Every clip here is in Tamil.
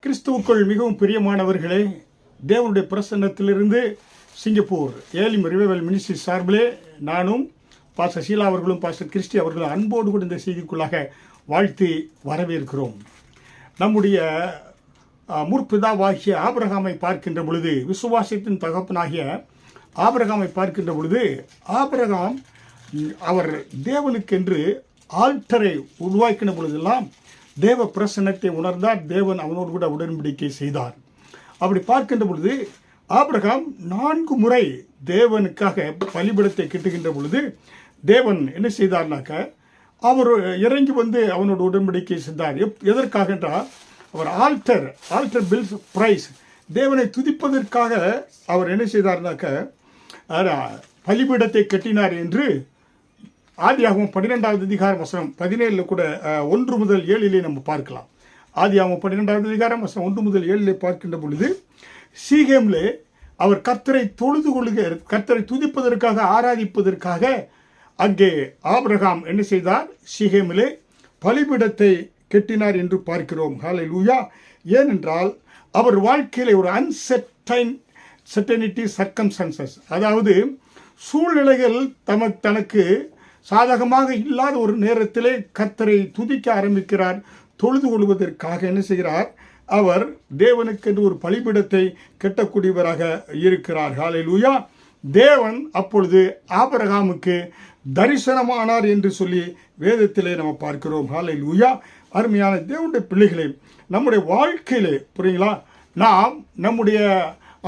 கிறிஸ்துவுக்குள் மிகவும் பிரியமானவர்களே, தேவனுடைய பிரசன்னத்திலிருந்து சிங்கப்பூர் ஏலிம் ரிவைவல் மினிஸ்ட்ரி சார்பிலே நானும் பாஸ்டர் ஷீலா அவர்களும் பாஸ்டர் கிறிஸ்டி அவர்களும் அன்போடு கூட இந்த செய்திக்குள்ளாக வாழ்த்தி வரவேற்கிறோம். நம்முடைய முற்பிதாவாகிய ஆபிரகாமை பார்க்கின்ற பொழுது, விசுவாசத்தின் தகப்பனாகிய ஆபிரகாமை பார்க்கின்ற பொழுது, ஆபிரகாம் அவர் தேவனுக்கென்று ஆல்டரை உருவாக்கின பொழுதெல்லாம் தேவ பிரசன்னத்தை உணர்ந்தார். தேவன் அவனோடு கூட உடன்படிக்கை செய்தார். அப்படி பார்க்கின்ற பொழுது ஆபிரகாம் 4 முறை தேவனுக்காக பலிபீடத்தை கட்டுகின்ற பொழுது தேவன் என்ன செய்தார்னாக்க, அவர் இறங்கி வந்து அவனோட உடன்படிக்கை செய்தார். எதற்காக என்றால், அவர் ஆல்டர் பில்ஸ் பிரைஸ், தேவனை துதிப்பதற்காக அவர் என்ன செய்தார்னாக்க பலிபீடத்தை கட்டினார் என்று ஆதியாகமம் 12வது அதிகாரம் வசனம் 17 கூட 1 முதல் 7 நம்ம பார்க்கலாம். ஆதியாகமம் 12வது அதிகாரம் வசனம் 1 முதல் 7 பார்க்கின்ற பொழுது, சீகேமிலே அவர் கர்த்தரை தொழுது கொள்ளுக, கர்த்தரை துதிப்பதற்காக ஆராதிப்பதற்காக அங்கே ஆபிரகாம் என்ன செய்தார், சீகேமிலே பலிபீடத்தை கட்டினார் என்று பார்க்கிறோம். ஹல்லேலூயா. ஏனென்றால் அவர் வாழ்க்கையிலே ஒரு அன்சர்டைனிட்டி சர்க்கம்ஸ்டன்சஸ், அதாவது சூழ்நிலைகள் தனக்கு சாதகமாக இல்லாத ஒரு நேரத்திலே கர்த்தரை துதிக்க ஆரம்பிக்கிறார். தொழுது கொள்வதற்காக என்ன செய்கிறார், அவர் தேவனுக்கென்று ஒரு பலிபீடத்தை கட்டக்கூடியவராக இருக்கிறார். ஹல்லேலூயா. தேவன் அப்பொழுது ஆபிரகாமுக்கு தரிசனமானார் என்று சொல்லி வேதத்திலே நம்ம பார்க்கிறோம். ஹல்லேலூயா. அருமையான தேவனுடைய பிள்ளைகளே, நம்முடைய வாழ்க்கையிலே புரியுங்களா, நாம் நம்முடைய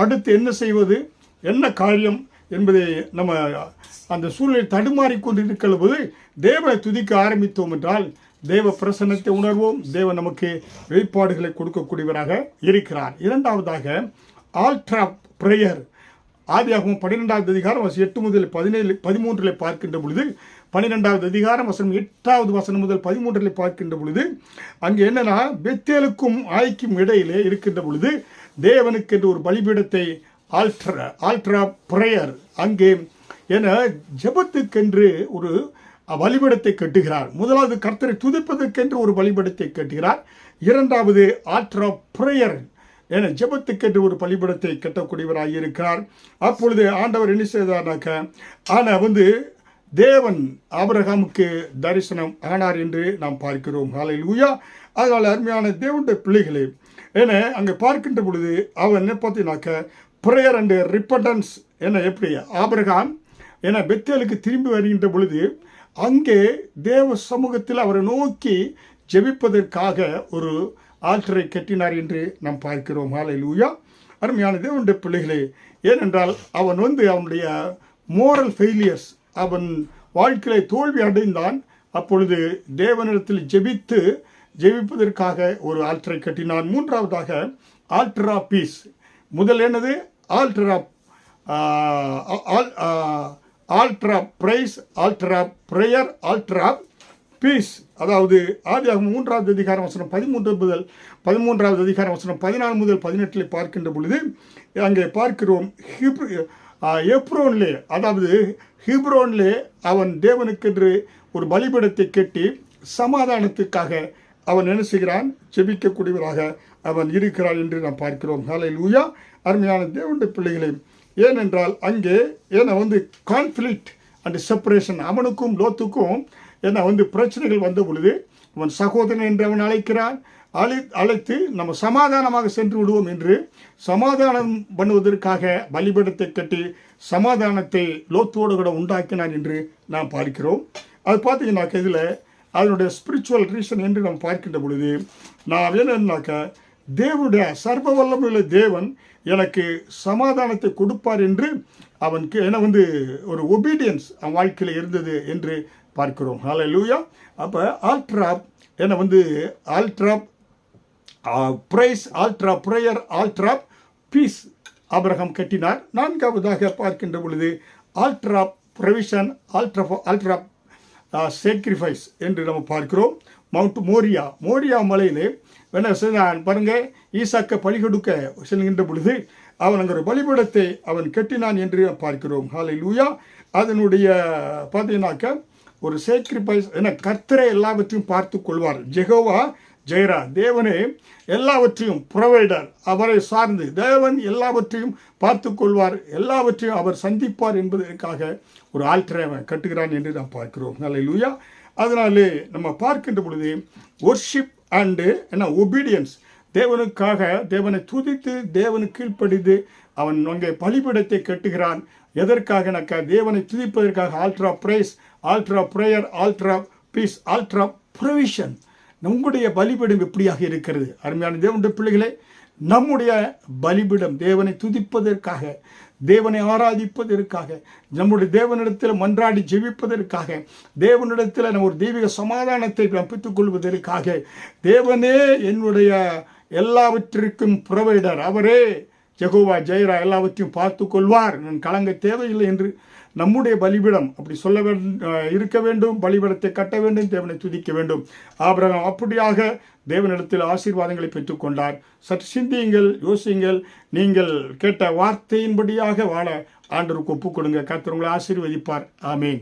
அடுத்து என்ன செய்வது, என்ன காரியம் என்பதை நம்ம அந்த சூழ்நிலை தடுமாறிக்கொண்டு இருக்கிற போது தேவனை துதிக்க ஆரம்பித்தோம் என்றால் தேவ பிரசன்னத்தை உணர்வோம். தேவன் நமக்கு வெளிப்பாடுகளை கொடுக்கக்கூடியவராக இருக்கிறார். இரண்டாவதாக ஆல்டர் ஆஃப் பிரேயர். ஆதியாகமம் 12வது அதிகாரம் 8 முதல் 13 பார்க்கின்ற பொழுது, 12வது அதிகாரம் வசனம் 8வது வசனம் முதல் 13 பார்க்கின்ற பொழுது, அங்கே என்னன்னா, பெத்தேலுக்கும் ஆய்க்கும் இடையிலே இருக்கின்ற பொழுது தேவனுக்கு என்று ஒரு பலிபீடத்தை ஆல்டர் ஆஃப் பிரேயர், அங்கே என ஜெபத்துக்கென்று ஒரு பலிபீடத்தை கட்டுகிறார். முதலாவது கர்த்தரை துதிப்பதற்கென்று ஒரு பலிபீடத்தை கட்டுகிறார். இரண்டாவது ஆல்டர் ஆஃப் பிரேயர் என ஜெபத்துக்கென்று ஒரு பலிபீடத்தை கட்டக்கூடியவராக இருக்கிறார். அப்பொழுது ஆண்டவர் என்ன செய்தார்னாக்க, ஆனால் தேவன் ஆபிரகாமுக்கு தரிசனம் ஆனார் என்று நாம் பார்க்கிறோம். ஹல்லேலூயா. அதனால் அருமையான தேவனுடைய பிள்ளைகளே, என அங்கே பார்க்கின்ற பொழுது அவன் என்ன பார்த்தீங்கன்னாக்க, பிரேயர் அண்ட் ரிப்பட்டன்ஸ் என எப்படி ஆபிரகாம் என பெத்தேலுக்கு திரும்பி வருகின்ற பொழுது அங்கே தேவ சமூகத்தில் அவரை நோக்கி ஜெபிப்பதற்காக ஒரு ஆல்டரை கட்டினார் என்று நாம் பார்க்கிறோம். ஹல்லேலூயா. அருமையான தேவனுடைய பிள்ளைகளே, ஏனென்றால் அவன் அவனுடைய மோரல் ஃபெயிலியர்ஸ், அவன் வாழ்க்கையை தோல்வி அடைந்தான். அப்பொழுது தேவனிடத்தில் ஜெபிப்பதற்காக ஒரு ஆல்டரை கட்டினான். மூன்றாவதாக ஆல்டர் ஆஃப் பீஸ். முதல் என்னது, altar of praise, altar of prayer, altar of peace. அதாவது ஆதியாகமம் 3வது அதிகாரம் வசனம் 13 முதல் 13வது அதிகாரம் வசனம் 14 முதல் 18 பார்க்கின்ற பொழுது அங்கே பார்க்கிறோம், எப்ரோன்லே, அதாவது ஹீப்ரோன்லே அவன் தேவனுக்கென்று ஒரு பலிபீடத்தை கட்டி சமாதானத்துக்காக அவன் என்ன செய்கிறான், ஜெபிக்கக்கூடியவராக அவன் இருக்கிறான் என்று நாம் பார்க்கிறோம். ஹல்லேலூயா. அருமையான தேவனுடைய பிள்ளைகளே, ஏனென்றால் அங்கே கான்ஃப்ளிக்ட் அண்ட் செப்பரேஷன், அவனுக்கும் லோத்துக்கும் பிரச்சனைகள் வந்த பொழுது அவன் சகோதரன் என்று அவன் அழைக்கிறான். அழைத்து நம்ம சமாதானமாக சென்று விடுவோம் என்று சமாதானம் பண்ணுவதற்காக பலிபீடத்தை கட்டி சமாதானத்தை லோத்தோடு கூட உண்டாக்கினான் என்று நாம் பார்க்கிறோம். அது பார்த்தீங்கன்னாக்க இதில் அதனுடைய ஸ்பிரிச்சுவல் ரீசன் என்று நாம் பார்க்கின்ற பொழுது நாம் என்னன்னாக்க, தேவனுடைய சர்வ வல்லமையுள்ள தேவன் எனக்கு சமாதானத்தை கொடுப்பார் என்று அவனுக்கு ஒரு ஒபீடியன்ஸ் அவன் வாழ்க்கையில் இருந்தது என்று பார்க்கிறோம். ஹல்லேலூயா. அப்போ altar of altar of praise, altar of prayer, altar of peace Abraham கட்டினார். நான்காவதாக பார்க்கின்ற பொழுது altar of provision, altar of sacrifice என்று நம்ம பார்க்கிறோம். மவுண்ட் மோரியா மலையிலே என்ன செய்தான் பாருங்க, ஈசாக்க பலி கொடுக்க செல்கின்ற பொழுது அவன் அங்கே ஒரு பலிபீடத்தை அவன் கட்டினான் என்று பார்க்கிறோம். ஹல்லேலூயா. அதனுடைய பார்த்தீங்கன்னாக்க ஒரு சேக்ரிஃபைஸ், கர்த்தரை எல்லாவற்றையும் பார்த்து கொள்வார். ஜெகோவா ஜெயரா. தேவனே எல்லாவற்றையும் புரவைடர், அவரை சார்ந்து தேவன் எல்லாவற்றையும் பார்த்து கொள்வார், எல்லாவற்றையும் அவர் சந்திப்பார் என்பதற்காக ஒரு ஆல்டரை அவன் கட்டுகிறான் என்று நாம் பார்க்கிறோம். அல்லேலூயா. அதனாலே நம்ம பார்க்கின்ற பொழுது ஒர்ஷிப் அண்டு ஒபீடியன்ஸ், தேவனுக்காக தேவனை துதித்து தேவனுக்கு கீழ்ப்படிந்து அவன் அங்கே பலிபீடத்தை கட்டுகிறான். எதற்காக? தேவனை துதிப்பதற்காக. Altar of praise, altar of prayer, altar of peace, altar of provision. நம்முடைய பலிபீடம் எப்படியாக இருக்கிறது? அருமையான தேவனுடைய பிள்ளைகளே, நம்முடைய பலிபீடம் தேவனை துதிப்பதற்காக, தேவனை ஆராதிப்பதற்காக, நம்முடைய தேவனிடத்தில் மன்றாடி ஜெபிப்பதற்காக, தேவனிடத்தில் நம்ம ஒரு தெய்வீக சமாதானத்தை பெற்றுக் கொள்வதற்காக, தேவனே என்னுடைய எல்லாவற்றிற்கும் புரவைடர், அவரே யெகோவா ஜெயரா, எல்லாவற்றையும் பார்த்து கொள்வார், நான் கலங்க தேவையில்லை என்று நம்முடைய பலிபீடம் அப்படி சொல்ல இருக்க வேண்டும். பலிபீடத்தை கட்ட வேண்டும், தேவனை துதிக்க வேண்டும். ஆபிரகாம் அப்படியாக தேவனிடத்தில் ஆசீர்வாதங்களை பெற்றுக்கொண்டார். சற்று சிந்தியுங்கள், யோசியுங்கள். நீங்கள் கேட்ட வார்த்தையின்படியாக வாழ ஆண்டவருக்கு ஒப்புக் கொடுங்க. கர்த்தர் உங்களை ஆசீர்வதிப்பார். ஆமேன்.